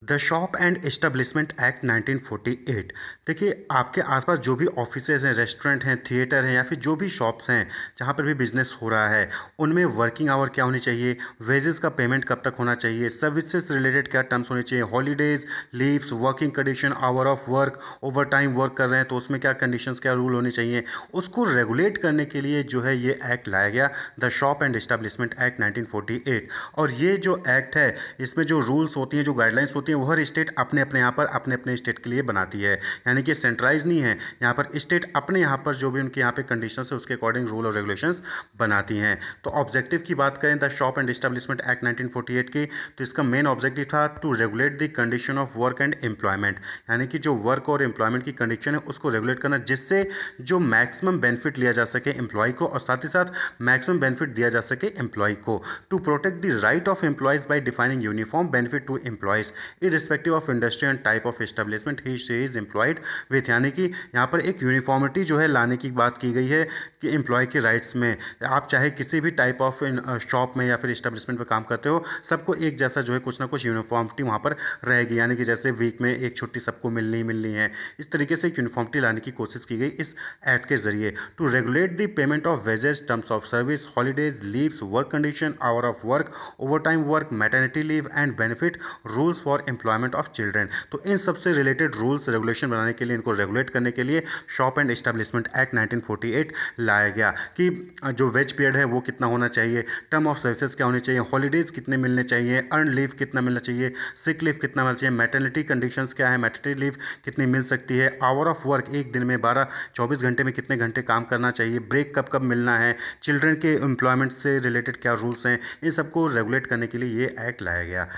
The shop and establishment act 1948। देखिए, आपके आसपास जो भी ऑफिसेज हैं, रेस्टोरेंट हैं, थिएटर हैं या फिर जो भी शॉप्स हैं जहाँ पर भी बिजनेस हो रहा है, उनमें वर्किंग आवर क्या होनी चाहिए, वेजेस का पेमेंट कब तक होना चाहिए, सर्विसेज रिलेटेड क्या टर्म्स होने चाहिए, holidays, leaves, working condition, hour of work, over time work कर रहे हैं तो उसमें क्या कंडीशंस, क्या रूल होने चाहिए, उसको रेगुलेट करने के लिए जो है ये एक्ट लाया गया, the shop and establishment act 1948। और ये जो एक्ट है, इसमें जो रूल्स होती हैं, जो गाइडलाइंस होती हैं, वो हर स्टेट अपने अपने यहाँ पर अपने अपने स्टेट के लिए बनाती है। यानी कि सेंट्रलाइज नहीं है, यहाँ पर स्टेट अपने यहाँ पर जो भी उनके यहाँ पे कंडीशंस है उसके अकॉर्डिंग रूल और रेगुलेशंस बनाती हैं। तो ऑब्जेक्टिव की बात करें the shop and establishment act 1948 की, तो इसका मेन ऑब्जेक्टिव था to regulate the condition of work and employment. यानी कि जो वर्क और एम्प्लॉयमेंट की कंडीशन है उसको रेगुलेट करना, जिससे जो मैक्सिमम बेनिफिट लिया जा सके एम्प्लॉय को और साथ ही साथ मैक्सिमम बेनिफिट दिया जा सके एम्प्लॉय को। To protect the right of employees by defining uniform benefit to employees irrespective of industry and type of establishment he she is employed with. यानी कि यहाँ पर एक यूनिफॉर्मिटी जो है लाने की बात की गई है कि एम्प्लॉय के राइट्स में, आप चाहे किसी भी टाइप ऑफ शॉप में या फिर एस्टेब्लिशमेंट में काम करते हो, सबको एक जैसा जो है कुछ ना कुछ यूनिफॉर्मिटी वहाँ पर रहेगी। यानी कि जैसे वीक में एक छुट्टी सबको मिलनी मिलनी है, इस तरीके से एक यूनिफॉर्मिटी लाने की कोशिश की गई इस एक्ट के जरिए। To regulate the payment of wages, terms of service, holidays, leaves, work condition, hour of work, over time work, maternity leave and benefit, rules for employment of children. तो इन सबसे रिलेटेड रूल्स रेगुलेशन बनाने के लिए, इनको regulate करने के लिए शॉप एंड एस्टेब्लिशमेंट एक्ट 1948 लाया गया कि जो वेज पीरियड है वो कितना होना चाहिए, टर्म ऑफ सर्विसेज क्या होनी चाहिए, हॉलीडेज कितने मिलने चाहिए, अर्न लीव कितना मिलना चाहिए, सिक लीव कितना मिलना चाहिए, मैटरनिटी कंडीशंस क्या है, मैटरनिटी लीव कितनी मिल सकती है, आवर ऑफ वर्क एक दिन में 12-24 घंटे में कितने घंटे काम करना चाहिए, ब्रेक कब कब मिलना है, चिल्ड्रन के एम्प्लॉयमेंट से रिलेटेड क्या रूल्स हैं, इन सबको रेगुलेट करने के लिए ये एक्ट लाया गया।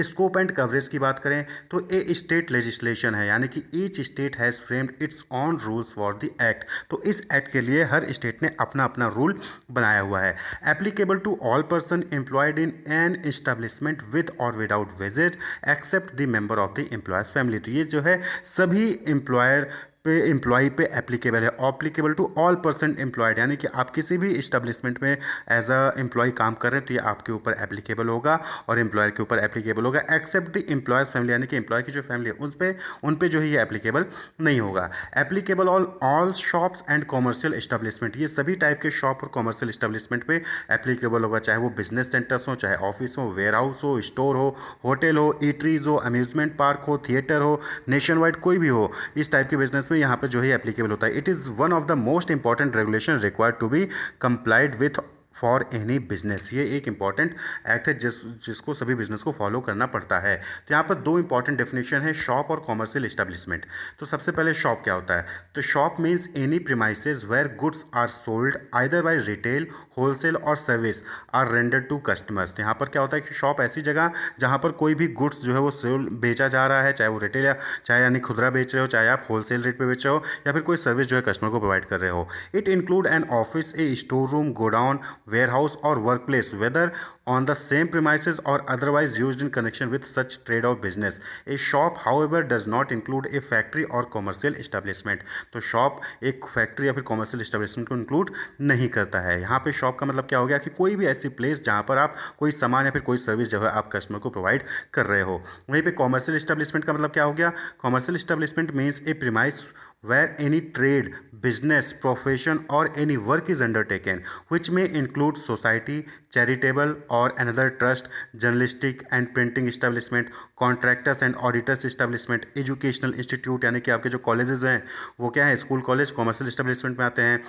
स्कोप एंड कवरेज की बात करें तो ये स्टेट लेजिस्लेशन है, यानी कि each state has framed it's on rules for the act. तो इस एक्ट के लिए हर स्टेट ने अपना अपना रूल बनाया हुआ है। Applicable to all person employed in an establishment with और without wages except the member of the employer's family. तो ये जो है सभी एम्प्लॉयर पे, एम्प्लॉय पे एप्लीकेबल है। Applicable to all person employed, यानी कि आप किसी भी इस्टेब्लिशमेंट में एज अ एम्प्लॉय काम कर रहे हैं तो ये आपके ऊपर एप्लीकेबल होगा और एम्प्लॉयर के ऊपर एप्लीकेबल होगा, एक्सेप्ट द एम्प्लॉयर्स फैमिली, यानी कि एम्प्लॉय की जो फैमिली है उन पे जो है ये एप्लीकेबल नहीं होगा। Applicable all shops and commercial establishment, ये सभी टाइप के शॉप और कॉमर्शियल इस्टेब्लिशमेंट पे एप्लीकेबल होगा, चाहे वो बिजनेस सेंटर्स हो, चाहे ऑफिस हो, वेयर हाउस हो, स्टोर हो, होटल हो, ईटरीज हो, अम्यूजमेंट पार्क हो, थिएटर हो, नेशन वाइड कोई भी हो, इस टाइप के बिजनेस में यहाँ पे जो है एप्लीकेबल होता है। It is one of the most important regulation required to be complied with for any business. ये एक इंपॉर्टेंट एक्ट है जिसको सभी बिजनेस को फॉलो करना पड़ता है। तो यहाँ पर दो इंपॉर्टेंट डेफिनेशन है शॉप और कॉमर्शियल इस्टेब्लिशमेंट। तो सबसे पहले शॉप क्या होता है, तो shop means any premises where goods are sold either by retail, wholesale और service are rendered to customers. तो यहाँ पर क्या होता है कि शॉप ऐसी जगह जहाँ पर कोई भी गुड्स जो है वो सेल बेचा जा रहा है, चाहे वो रिटेल या चाहे यानी खुदरा बेच रहे हो, चाहे आप होलसेल रेट पे बेच रहे हो या फिर कोई सर्विस जो है कस्टमर को प्रोवाइड कर रहे हो। It include an office, A store room, godown, warehouse or workplace whether on the same premises or otherwise used in connection with such trade or business. A shop however does not include a factory or commercial establishment. तो shop एक factory या फिर commercial establishment को include नहीं करता है। यहाँ पे शॉप का मतलब क्या हो गया कि कोई भी ऐसी प्लेस जहाँ पर आप कोई सामान या फिर कोई सर्विस जो है आप कस्टमर को प्रोवाइड कर रहे हो। वहीं पे कॉमर्शियल इस्टेब्लिशमेंट का मतलब क्या हो गया, commercial establishment means A premise where any trade, business, profession or any work is undertaken which may include society, charitable or another trust, journalistic and printing establishment, contractors and auditors establishment, educational institute, यानी कि आपके जो colleges हैं वो क्या है, school college commercial establishment में आते हैं।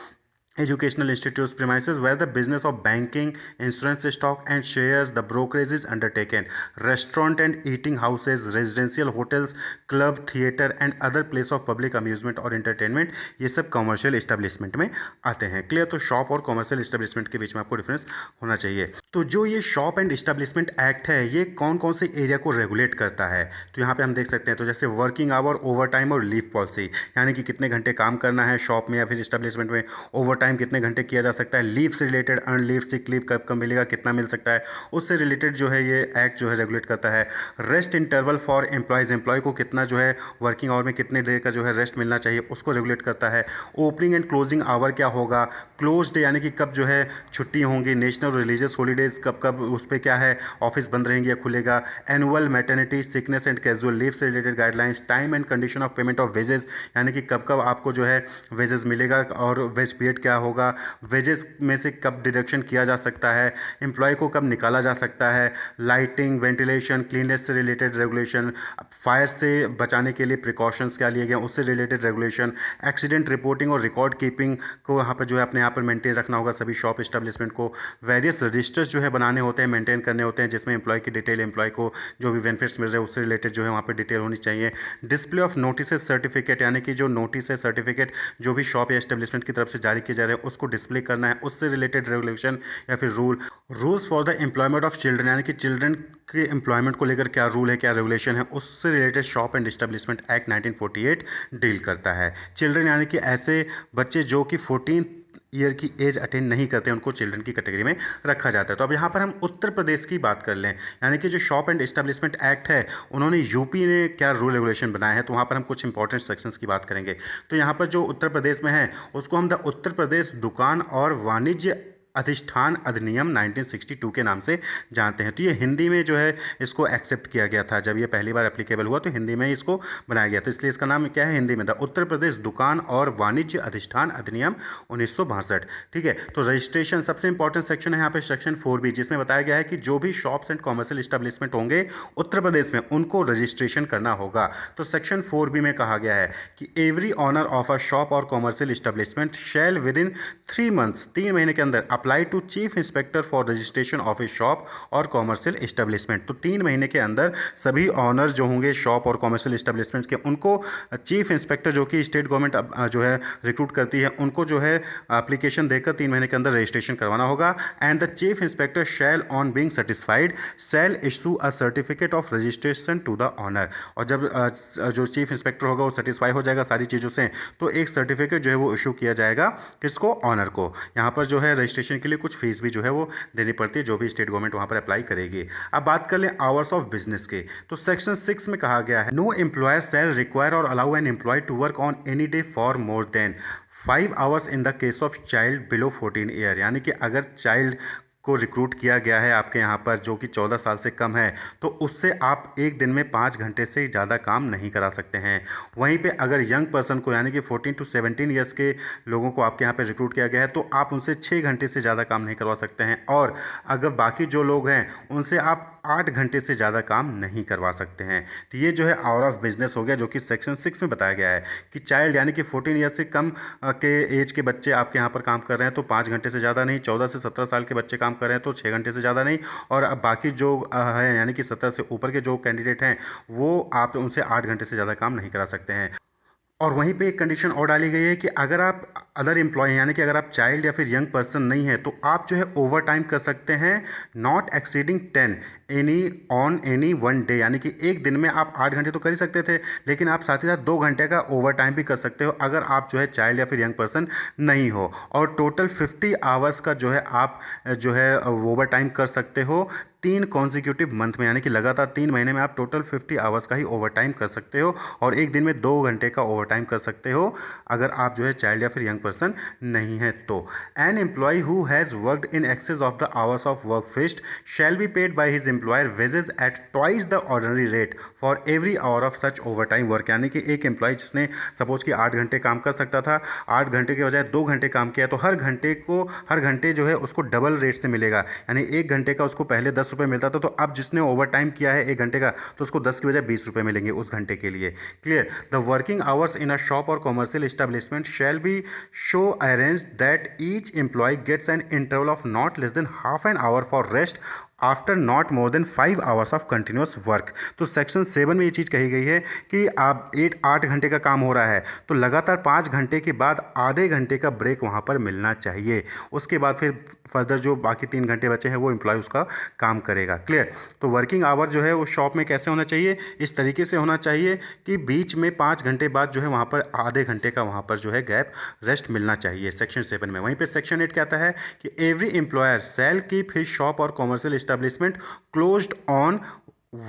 Educational institutes premises where the business of banking, insurance stock and shares, the brokerage is undertaken. Restaurant and eating houses, residential hotels, club, theatre and other place of public amusement और entertainment, ये सब commercial establishment में आते हैं। Clear, तो shop और commercial establishment के बीच में आपको डिफरेंस होना चाहिए। तो जो ये शॉप एंड इस्टेब्लिशमेंट एक्ट है ये कौन कौन से एरिया को रेगुलेट करता है, तो यहाँ पे हम देख सकते हैं। तो जैसे वर्किंग आवर, ओवर टाइम और लीव पॉलिसी, यानी कि कितने घंटे काम करना है शॉप में या फिर इस्टेब्लिशमेंट में, ओवर टाइम कितने घंटे किया जा सकता है, लीव से related, earn leave, sick leave कब कब मिलेगा, कितना मिल सकता है, उससे रिलेटेड जो है ये एक्ट जो है रेगुलेट करता है। Rest interval for employees, employee को कितना जो है वर्किंग आवर में कितने देर का जो है रेस्ट मिलना चाहिए उसको रेगुलेट करता है। ओपनिंग एंड क्लोजिंग आवर क्या होगा, क्लोज डे यानी कि कब जो है छुट्टी होंगी, नेशनल रिलीजियस हॉलीडेज कब कब उस पर क्या है ऑफिस बंद रहेंगे या खुलेगा, annual maternity, sickness and casual leave से related guidelines, time and condition of payment of wages यानी कि कब कब आपको जो है वेजेस मिलेगा और वेज पीरियड क्या होगा, वेजेस में से कब डिडक्शन किया जा सकता है, एम्प्लॉय को कब निकाला जा सकता है, लाइटिंग, वेंटिलेशन, क्लीननेस से रिलेटेड रेगुलेशन, फायर से बचाने के लिए प्रिकॉशंस क्या लिए गए उससे रिलेटेड रेगुलेशन, एक्सीडेंट रिपोर्टिंग और रिकॉर्ड कीपिंग को यहाँ पर जो है अपने यहाँ पर मेंटेन रखना होगा सभी शॉप इस्टेब्लिशमेंट को, वेरियस रजिस्टर्स जो है बनाने होते हैं, मेंटेन करने होते हैं जिसमें एम्प्लॉय की डिटेल, एम्प्लॉय को जो भी बेनिफिट्स मिल रहे हैं उससे रिलेटेड जो है वहाँ पर डिटेल होनी चाहिए, डिस्प्ले ऑफ नोटिस सर्टिफिकेट यानी कि जो नोटिस है सर्टिफिकेट जो भी शॉप या एस्टेब्लिशमेंट की तरफ से जारी किए जा रहे हैं उसको डिस्प्ले करना है, उससे रिलेटेड रेगुलेशन या फिर rules for the employment of children यानी कि चिल्ड्रन के एम्प्लॉयमेंट को लेकर क्या रूल है, क्या रेगुलेशन है, उससे related shop and establishment act 1948 deal करता है। चिल्ड्रन यानी कि ऐसे बच्चे जो कि 14 ईयर की एज अटेन नहीं करते उनको चिल्ड्रन की कैटेगरी में रखा जाता है। तो अब यहाँ पर हम उत्तर प्रदेश की बात कर लें, यानी कि जो शॉप एंड एस्टेब्लिशमेंट एक्ट है उन्होंने यूपी ने क्या रूल रेगुलेशन बनाए हैं, तो वहाँ पर हम कुछ इंपॉर्टेंट सेक्शंस की बात करेंगे। तो यहाँ पर जो उत्तर प्रदेश में है उसको हम द उत्तर प्रदेश दुकान और वाणिज्य अधिष्ठान अधिनियम 1962 के नाम से जानते हैं। तो ये हिंदी में जो है इसको एक्सेप्ट किया गया था, जब ये पहली बार एप्लीकेबल हुआ तो हिंदी में इसको बनाया गया, तो इसलिए इसका नाम क्या है हिंदी में द उत्तर प्रदेश दुकान और वाणिज्य अधिष्ठान अधिनियम 1962। ठीक है, तो रजिस्ट्रेशन सबसे इंपॉर्टेंट सेक्शन है यहाँ पे सेक्शन 4B, जिसमें बताया गया है कि जो भी शॉप्स एंड कॉमर्शियल इस्टेब्लिशमेंट होंगे उत्तर प्रदेश में उनको रजिस्ट्रेशन करना होगा। तो सेक्शन 4B में कहा गया है कि every owner of a shop और commercial establishment shall within 3 months 3 महीने के अंदर apply to chief inspector for registration of a shop और कॉमर्शियल इस्टेब्लिशमेंट। तो 3 महीने के अंदर सभी ऑनर जो होंगे शॉप और कॉमर्शियल इस्टेब्लिशमेंट्स के उनको चीफ इंस्पेक्टर जो कि स्टेट गवर्नमेंट जो है रिक्रूट करती है उनको जो है एप्लीकेशन देकर 3 महीने के अंदर रजिस्ट्रेशन करवाना होगा। And the chief inspector shall on being satisfied shall issue a certificate of registration to the owner. और जब जो चीफ इंस्पेक्टर होगा वो सेटिस्फाई हो जाएगा सारी चीज़ों से तो एक सर्टिफिकेट जो है वो इशू किया जाएगा किसको, ऑनर को। यहाँ पर जो है रजिस्ट्रेशन के लिए कुछ फीस भी जो है वो देनी पड़ती है जो भी स्टेट गवर्नमेंट वहाँ पर अप्लाई करेगी। अब बात कर लें आवर्स ऑफ बिजनेस के, तो सेक्शन 6 में कहा गया है no employer shall require or allow an employee to work on any day for more than 5 hours in the case of child below 14 year. यानी कि अगर चाइल्ड को रिक्रूट किया गया है आपके यहाँ पर जो कि 14 साल से कम है तो उससे आप एक दिन में 5 घंटे से ज़्यादा काम नहीं करा सकते हैं। वहीं पे अगर यंग पर्सन को यानी कि 14 to 17 ईयर्स के लोगों को आपके यहाँ पे रिक्रूट किया गया है तो आप उनसे 6 घंटे से ज़्यादा काम नहीं करवा सकते हैं, और अगर बाकी जो लोग हैं उनसे आप 8 घंटे से ज़्यादा काम नहीं करवा सकते हैं। तो ये जो है आवर ऑफ बिजनेस हो गया जो कि सेक्शन 6 में बताया गया है कि चाइल्ड यानी कि 14 ईयर से कम के एज के बच्चे आपके यहाँ पर काम कर रहे हैं तो 5 घंटे से ज़्यादा नहीं, 14 से 17 साल के बच्चे काम कर रहे हैं तो 6 घंटे से ज़्यादा नहीं, और अब बाकी जो है यानी कि 17 से ऊपर के जो कैंडिडेट हैं वो आप उनसे 8 घंटे से ज़्यादा काम नहीं करा सकते हैं। और वहीं पे एक कंडीशन और डाली गई है कि अगर आप अदर एम्प्लॉय यानी कि अगर आप चाइल्ड या फिर यंग पर्सन नहीं है तो आप जो है ओवर टाइम कर सकते हैं not exceeding 10 any one day, यानी कि एक दिन में आप 8 घंटे तो कर ही सकते थे लेकिन आप साथ ही साथ 2 घंटे का ओवर टाइम भी कर सकते हो अगर आप जो है चाइल्ड या फिर यंग पर्सन नहीं हो। और टोटल 50 आवर्स का जो है आप जो है ओवर टाइम कर सकते हो 3 कॉन्जिक्यूटिव मंथ में, यानी कि लगातार 3 महीने में आप टोटल 50 आवर्स का ही ओवर टाइम कर सकते हो और एक दिन में 2 घंटे का ओवर टाइम कर सकते हो अगर आप जो है चाइल्ड या फिर यंग पर्सन नहीं है तो। An employee who has worked in excess of the hours of work fixed shall be paid by his employer wages at twice the ordinary rate for every hour of such over time work. यानी कि एक employ जिसने suppose कि 8 घंटे काम कर सकता था, 8 घंटे के बजाय 2 घंटे काम किया तो हर घंटे जो है उसको डबल रेट से मिलेगा, यानी 1 घंटे का उसको पहले 10 रुपये मिलता था तो अब जिसने ओवर टाइम किया है 1 घंटे का तो उसको 10 के बजाय 20 रुपये मिलेंगे उस घंटे के लिए। Clear. The working hours in a shop और commercial establishment shall be so arrange that each employee gets an interval of not less than half an hour for rest after not more than 5 hours of continuous work. तो section 7 में ये चीज़ कही गई है कि आप 8 घंटे का काम हो रहा है तो लगातार 5 घंटे के बाद आधे घंटे का ब्रेक वहाँ पर मिलना चाहिए। उसके बाद फिर फर्दर जो बाकी 3 घंटे बचे हैं वो एम्प्लॉय उसका काम करेगा। क्लियर। तो वर्किंग आवर जो है वो शॉप में कैसे होना चाहिए, इस तरीके से होना चाहिए कि बीच में 5 घंटे बाद जो है वहाँ पर आधे घंटे का वहाँ पर जो है गैप रेस्ट मिलना चाहिए सेक्शन 7 में। वहीं पे सेक्शन 8 कहता है कि every employer shall keep his shop और commercial establishment closed on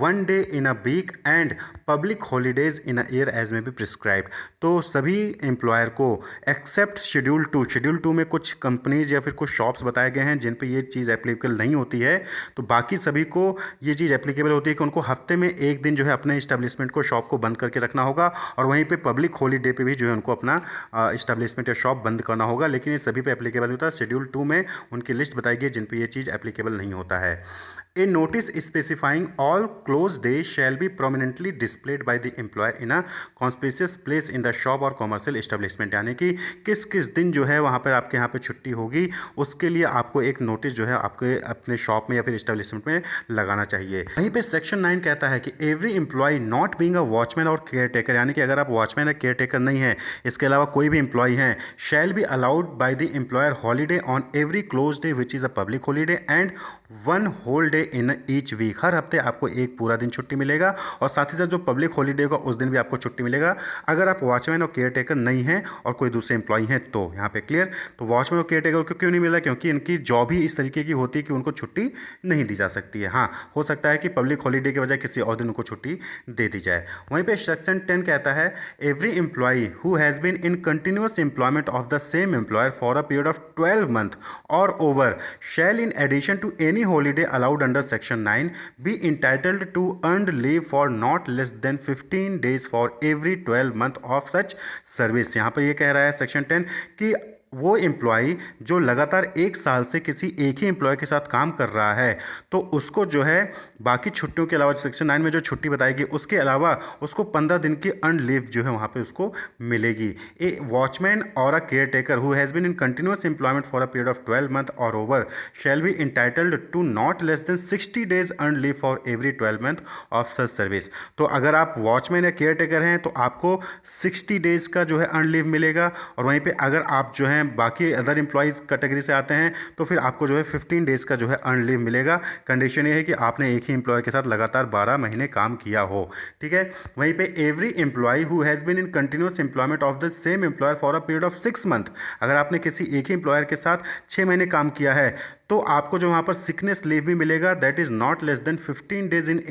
1 day in a week and public holidays in a year as may be prescribe. तो सभी एम्प्लॉयर को एक्सेप्ट शेड्यूल 2 में कुछ कंपनीज या फिर कुछ शॉप्स बताए गए हैं जिन पे ये चीज़ एप्लीकेबल नहीं होती है, तो बाकी सभी को ये चीज़ एप्लीकेबल होती है कि उनको हफ्ते में एक दिन जो है अपने इस्टेब्लिशमेंट को, शॉप को बंद करके रखना होगा, और वहीं पे पब्लिक हॉलीडे पे भी जो है उनको अपना इस्टेब्लिशमेंट या शॉप बंद करना होगा। लेकिन ये सभी पे एप्लीकेबल होता है। शेड्यूल 2 में उनकी लिस्ट बताई गई जिन पर ये चीज़ एप्लीकेबल नहीं होता है। A notice specifying all closed days shall be prominently displayed by the employer in a conspicuous place in the shop or commercial establishment। यानी कि किस किस दिन जो है वहाँ पर आपके यहाँ पे छुट्टी होगी, उसके लिए आपको एक नोटिस जो है आपके अपने शॉप में या फिर इस्टेब्लिशमेंट में लगाना चाहिए। वहीं पे सेक्शन 9 कहता है कि every employee not being a watchman or caretaker, यानी कि अगर आप वॉचमैन या केयर टेकर नहीं है, इसके अलावा कोई भी एम्प्लॉय हैं, shall be allowed by the employer holiday on every close day which is a public holiday and 1 whole day in each week. हर हफ्ते आपको एक पूरा दिन छुट्टी मिलेगा, और साथ ही साथ जो पब्लिक हॉलीडे होगा उस दिन भी आपको छुट्टी मिलेगा, अगर आप वॉचमैन और केयर टेकर नहीं हैं और कोई दूसरे एम्प्लॉय हैं तो। यहाँ पे क्लियर। तो वॉचमैन और केयर टेकर को क्यों नहीं मिला, क्योंकि इनकी जॉब ही इस तरीके की होती है कि उनको छुट्टी नहीं दी जा सकती है। हाँ, हो सकता है कि पब्लिक हॉलीडे की वजह किसी और दिन उनको छुट्टी दे दी जाए। वहीं पर सेक्शन 10 कहता है every employee who has been in continuous employment of the same employer for a period of 12 month और over shall in addition to any holiday allowed under section 9 be entitled to earned leave for not less than 15 days for every 12 month of such service। यहाँ पर ये कह रहा है section 10 कि वो employ जो लगातार 1 साल से किसी एक ही एम्प्लॉय के साथ काम कर रहा है, तो उसको जो है बाकी छुट्टियों के अलावा सेक्शन 9 में जो छुट्टी बताएगी उसके अलावा उसको 15 दिन की अर्न लीव जो है वहाँ पे उसको मिलेगी। ए वॉचमैन और a caretaker who has been in continuous employment for a period of 12 month और over shall be entitled to not less than 60 days earn leave for every 12 month of such service. तो अगर आप watchman या care taker हैं तो आपको 60 days का जो है अर्न लीव मिलेगा, और वहीं पर अगर आप जो है बाकी अदर एम्प्लॉयज़ कैटेगरी से आते हैं तो फिर आपको जो है 15 डेज़ का जो है अर्न लीव मिलेगा। कंडीशन ये है कि आपने एक ही एम्प्लॉयर के साथ लगातार 12 महीने काम किया हो। ठीक है। वहीं पे every employee who has been in continuous employment of the same employer for a period of 6 month, अगर आपने किसी एक ही एम्प्लॉयर के साथ 6 महीने काम किया है तो आपको जो वहाँ पर सिकनेस लीव भी मिलेगा, that is not less then 15 days in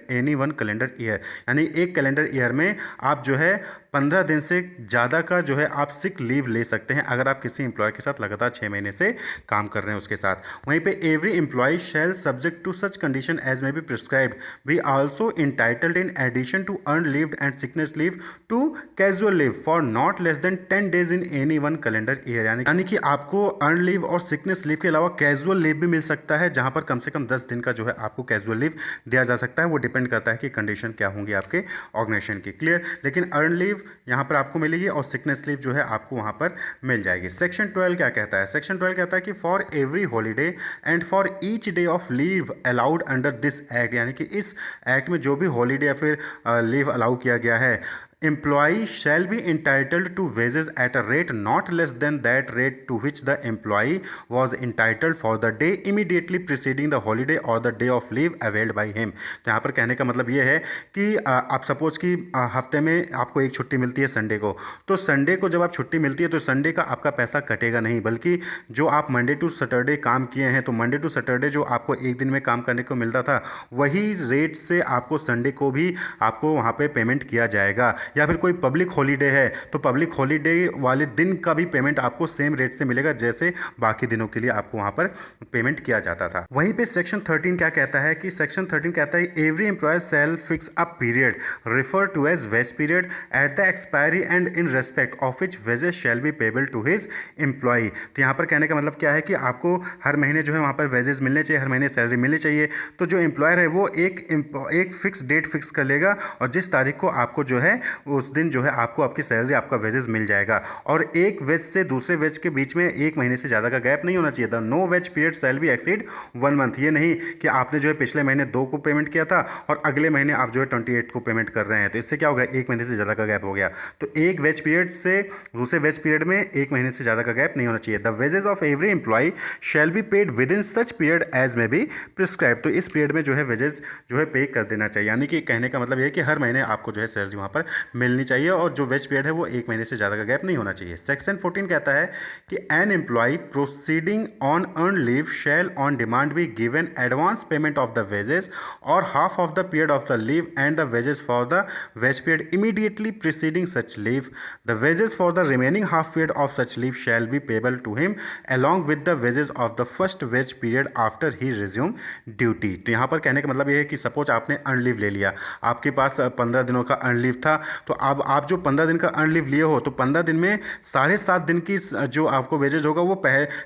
any one calendar year. यानी एक कैलेंडर ईयर में आप जो है 15 दिन से ज़्यादा का जो है आप सिक लीव ले सकते हैं अगर आप किसी एम्प्लॉय के साथ लगातार 6 महीने से काम कर रहे हैं उसके साथ। वहीं पे every employee shall subject to such condition as may be prescribed be also entitled in addition to earn leave and sickness leave to casual leave for not less than 10 days in any one calendar year. यानी कि आपको earn leave और sickness leave के अलावा casual leave भी मिल सकता है, जहां पर कम से कम 10 दिन का जो है आपको कैजुअल लीव दिया जा सकता है। वो डिपेंड करता है कि कंडीशन क्या होंगी आपके ऑर्गेनाइजेशन की। क्लियर। लेकिन अर्न लीव यहाँ पर आपको मिलेगी और सिकनेस लीव जो है आपको वहाँ पर मिल जाएगी। सेक्शन 12 क्या कहता है? सेक्शन 12 कहता है कि for every holiday and for each day of leave allowed under this act, यानी कि इस एक्ट में जो भी हॉलीडे या फिर लीव अलाउ किया गया है, employee shall be entitled to wages at a rate not less than that rate to which the employee was entitled for the day immediately preceding the holiday or the day of leave availed by him। तो यहाँ पर कहने का मतलब ये है कि आप सपोज कि हफ्ते में आपको एक छुट्टी मिलती है संडे को, तो संडे को जब आप छुट्टी मिलती है तो संडे का आपका पैसा कटेगा नहीं, बल्कि जो आप मंडे टू सैटरडे काम किए हैं तो मंडे टू सैटरडे जो आपको एक दिन में काम करने को मिलता था वही रेट से आपको संडे को भी आपको वहाँ पर पेमेंट किया जाएगा। या फिर कोई पब्लिक हॉलीडे है तो पब्लिक हॉलीडे वाले दिन का भी पेमेंट आपको सेम रेट से मिलेगा जैसे बाकी दिनों के लिए आपको वहां पर पेमेंट किया जाता था। वहीं पे सेक्शन 13 क्या कहता है कि सेक्शन 13 कहता है every employer shall fix a period refer to as wage period at the expiry and in respect of which wages shall be payable to his employee. तो यहाँ पर कहने का मतलब क्या है कि आपको हर महीने जो है वहाँ पर वेजेस मिलने चाहिए, हर महीने सैलरी मिलनी चाहिए। तो जो एम्प्लॉयर है वो एक फिक्स डेट फिक्स कर लेगा और जिस तारीख को आपको जो है उस दिन जो है आपको आपकी सैलरी, आपका वेजेस मिल जाएगा। और एक वेज से दूसरे वेज के बीच में 1 महीने से ज़्यादा का गैप नहीं होना चाहिए था। No wage period shall be exceed 1 month. ये नहीं कि आपने जो है पिछले महीने 2 को पेमेंट किया था और अगले महीने आप जो है 28 को पेमेंट कर रहे हैं, तो इससे क्या होगा, 1 महीने से ज़्यादा का गैप हो गया। तो एक वेज पीरियड से दूसरे वेज पीरियड में 1 महीने से ज़्यादा का गैप नहीं होना चाहिए। The wages of every employee shall be paid within such period as may be prescribe. तो इस पीरियड में जो है वेजेस जो है पे कर देना चाहिए, यानी कि कहने का मतलब ये है कि हर महीने आपको जो है सैलरी वहाँ पर मिलनी चाहिए और जो वेज पीरियड है वो 1 महीने से ज़्यादा का गैप नहीं होना चाहिए। सेक्शन 14 कहता है कि an employee proceeding on earn leave shall on demand be given advance payment of the wages और half of the period of the leave and the wages for the wage period immediately preceding such leave. The wages for the remaining half period of such leave shall be payable to him along with the wages of the first wage period after he resume duty. तो यहाँ पर कहने का मतलब ये है कि suppose आपने अर्न लीव ले लिया, आपके पास 15 दिनों का अर्न लीव था, तो अब आप जो 15 दिन का अर्न लीव लिए हो तो 15 दिन में 7.5 दिन की जो आपको वेजेज होगा वो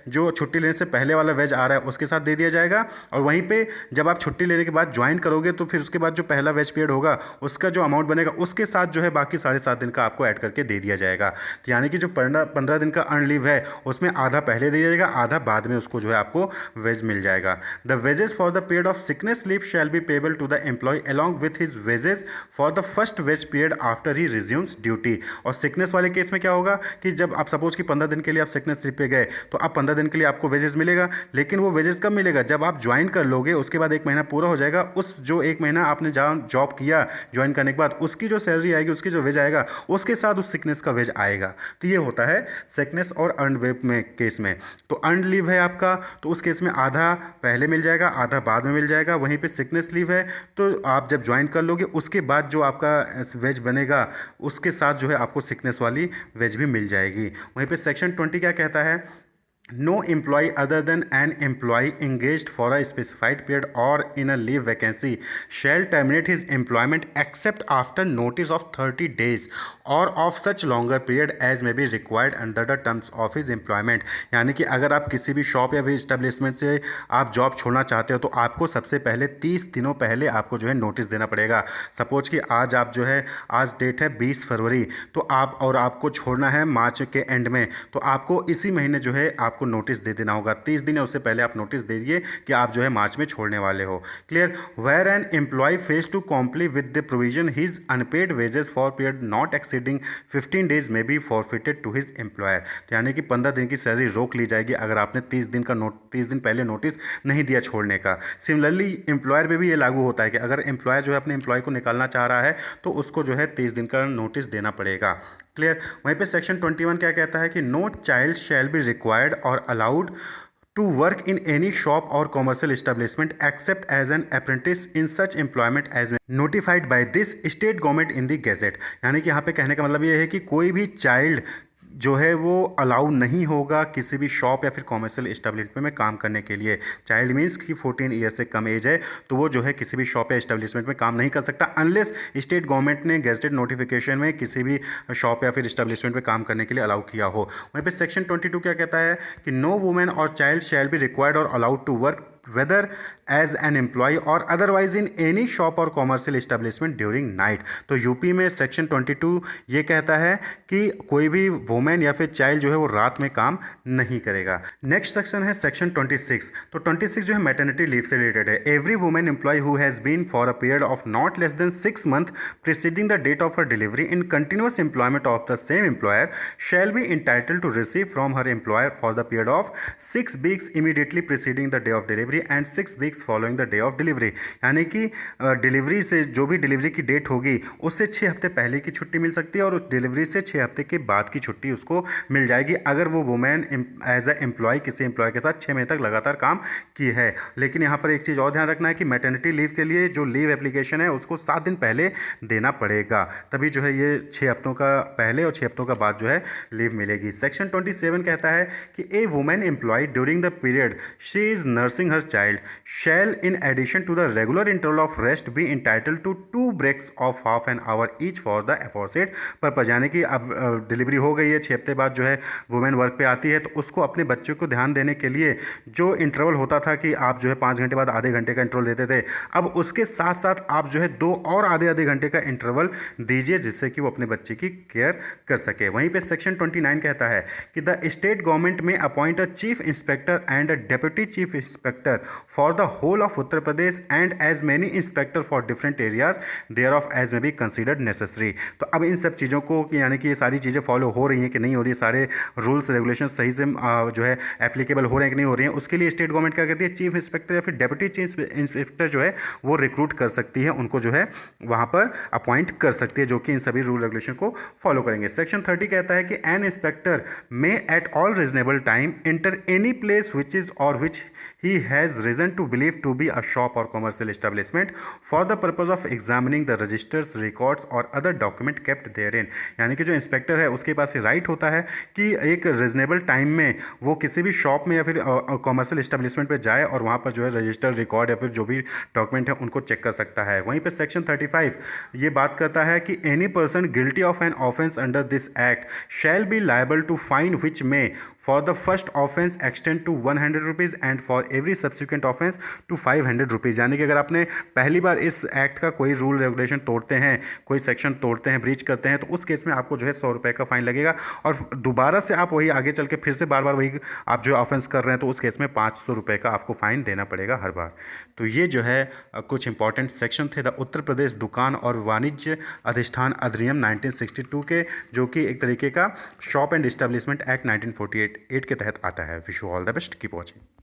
जो छुट्टी लेने से पहले वाला वेज आ रहा है उसके साथ दे दिया जाएगा। और वहीं पे जब आप छुट्टी लेने के बाद ज्वाइन करोगे तो फिर उसके बाद जो पहला वेज पीरियड होगा उसका जो अमाउंट बनेगा उसके साथ जो है बाकी 7.5 दिन का आपको ऐड करके दे दिया जाएगा। तो यानी कि जो 15 दिन का अर्न लीव है उसमें आधा पहले दे जाएगा, आधा बाद में उसको जो है आपको वेज मिल जाएगा। The wages for the period of sickness leave shall be payable to the employee along with his wages for the first wage period after he resumes duty. और सिकनेस वाले केस में क्या होगा कि जब आप सपोज कि 15 दिन के लिए आप सिकनेस लीव पे गए तो आप 15 दिन के लिए आपको वेजेस मिलेगा, लेकिन वो वेजेस कब मिलेगा, जब आप ज्वाइन कर लोगे उसके बाद 1 महीना पूरा हो जाएगा, उस जो 1 महीना आपने जहाँ जॉब किया ज्वाइन करने के बाद उसकी जो सैलरी आएगी, उसकी जो वेज आएगा उसके साथ उस सिकनेस का वेज आएगा। तो ये होता है सिकनेस और अर्न लीव में केस में। तो अर्न लीव है आपका तो उस केस में आधा पहले मिल जाएगा, आधा बाद में मिल जाएगा। वहीं पे सिकनेस लीव है तो आप जब ज्वाइन कर लोगे उसके बाद जो आपका वेज बनेगा उसके साथ जो है आपको सिकनेस वाली वेज भी मिल जाएगी। वहीं पे सेक्शन 20 क्या कहता है, No employee other than an employee engaged for a specified period or in a leave vacancy shall terminate his employment except after notice of 30 days or of such longer period as may be required under the terms of his employment। यानी कि अगर आप किसी भी shop या फिर establishment से आप जॉब छोड़ना चाहते हो तो आपको सबसे पहले 30 दिनों पहले आपको जो है नोटिस देना पड़ेगा। सपोज कि आज आप जो है, आज डेट है 20 फरवरी, तो आपको छोड़ना है मार्च के एंड में, तो आपको इसी महीने जो है आपको नोटिस दे देना होगा। 30 दिन है उससे पहले आप नोटिस दीजिए कि आप जो है मार्च में छोड़ने वाले हो। Clear. Where an employee fails to comply with the provision his unpaid wages for period not exceeding 15 days may be forfeited to his employer. तो यानी कि 15 दिन की सैलरी रोक ली जाएगी अगर आपने 30 दिन पहले नोटिस नहीं दिया छोड़ने का। सिमिलरली एम्प्लॉयर पे भी ये लागू होता है कि अगर एम्प्लॉयर जो है अपने एम्प्लॉय को निकालना चाह रहा है तो उसको जो है 30 दिन का नोटिस देना पड़ेगा। क्लियर। वहीं पे सेक्शन 21 क्या कहता है कि no child shall be required और allowed to work in any shop और commercial establishment except as an apprentice in such employment as notified by this state government in the gazette. यानी कि यहाँ पे कहने का मतलब ये है कि कोई भी चाइल्ड जो है वो अलाउ नहीं होगा किसी भी शॉप या फिर कॉमर्शियल एस्टेब्लिशमेंट में काम करने के लिए। चाइल्ड मीन्स कि 14 ईयर से कम एज है तो वो जो है किसी भी शॉप या एस्टेब्लिशमेंट में काम नहीं कर सकता अनलेस स्टेट गवर्नमेंट ने गेजेटेड नोटिफिकेशन में किसी भी शॉप या फिर एस्टेब्लिशमेंट में काम करने के लिए अलाउ किया हो। वहीं पे सेक्शन 22 क्या कहता है कि no women or child shall be required और allowed to work whether as an employee or otherwise in any shop or commercial establishment during night। तो यूपी में सेक्शन 22 ये कहता है कि कोई भी वुमेन या फिर चाइल्ड जो है वो रात में काम नहीं करेगा। नेक्स्ट सेक्शन है सेक्शन 26। तो 26 जो है मैटरनिटी लीव से रिलेटेड है। Every women employee who has been for a period of not less than 6 month preceding the date of her delivery in continuous employment of the same employer shall be entitled to receive from her employer for the period of 6 weeks immediately preceding the day of delivery and 6 weeks following the day of delivery. यानी कि delivery से जो भी delivery की date होगी उससे 6 हफ्ते पहले की छुट्टी मिल सकती है और उस डिलीवरी से 6 हफ्ते के बाद की छुट्टी उसको मिल जाएगी अगर वो वुमेन एज अ एम्प्लॉय किसी एम्प्लॉय के साथ 6 महीने तक लगातार काम की है। लेकिन यहाँ पर एक चीज़ और ध्यान रखना है कि मैटरनिटी लीव के लिए जो लीव एप्लीकेशन है उसको 7 दिन पहले देना पड़ेगा, तभी जो है ये 6 हफ्तों का पहले और 6 हफ्तों का बाद जो है लीव मिलेगी। सेक्शन 27 कहता है कि a women employee during the period she is nursing her child shall in addition to the regular interval of rest be entitled to 2 breaks of half an hour each for the aforesaid purpose. यानी कि अब delivery हो गई है, 6 हफ्ते बाद जो है वुमेन वर्क पे आती है, तो उसको अपने बच्चे को ध्यान देने के लिए जो इंटरवल होता था कि आप जो है 5 घंटे बाद आधे घंटे का इंटरवल देते थे, अब उसके साथ साथ आप जो है 2 और आधे घंटे का इंटरवल दीजिए, जिससे कि वो अपने बच्चे की केयर कर सके। वहीं पे सेक्शन 29 कहता है कि the state government may appoint a chief inspector and a deputy chief inspector for the whole of Uttar Pradesh and as many inspector for different areas thereof as may be considered necessary. तो अब इन सब चीज़ों को यानी कि ये सारी चीज़ें फॉलो हो रही हैं कि नहीं हो रही है, सारे रूल्स रेगुलेशन सही से जो है एप्लीकेबल हो रहे हैं कि नहीं हो रही हैं, उसके लिए स्टेट गवर्नमेंट क्या कहती है, चीफ इंस्पेक्टर या फिर डेप्यूटी चीफ इंस्पेक्टर जो है वो रिक्रूट कर सकती है, उनको जो है वहाँ पर अपॉइंट कर सकती है, जो कि इन सभी रूल रेगुलेशन को फॉलो करेंगे। सेक्शन 30 कहता है कि an inspector may at all reasonable time enter any place which is or which he has reason to believe to be a shop or commercial establishment for the purpose of examining the registers, records और other document kept therein। यानी कि जो inspector है उसके पास ये right होता है कि एक रीजनेबल टाइम में वो किसी भी शॉप में या फिर कॉमर्शियल इस्टेब्लिशमेंट पे जाए और वहाँ पर जो है रजिस्टर, रिकॉर्ड या फिर जो भी डॉक्यूमेंट है उनको चेक कर सकता है। वहीं पर सेक्शन 35 ये बात करता है कि any person guilty of an offence under this act shall be liable to fine which may for the first offense extend to 100 rupees and for every subsequent offense to 500 rupees। यानी कि अगर आपने पहली बार इस एक्ट का कोई rule regulation तोड़ते हैं, कोई सेक्शन तोड़ते हैं, ब्रीच करते हैं, तो उस केस में आपको जो है 100 रुपये का फाइन लगेगा और दोबारा से आप वही आगे चल के फिर से बार बार वही आप जो ऑफेंस कर रहे हैं तो उस केस में 500 रुपये का आपको फाइन देना पड़ेगा हर बार। तो ये जो है कुछ इंपॉर्टेंट सेक्शन थे द उत्तर प्रदेश दुकान और वाणिज्य अधिष्ठान अधिनियम 1962 के, जो कि एक तरीके का शॉप एंड इस्टेब्लिशमेंट एक्ट 1948 के तहत आता है। Wish you all the best, keep watching.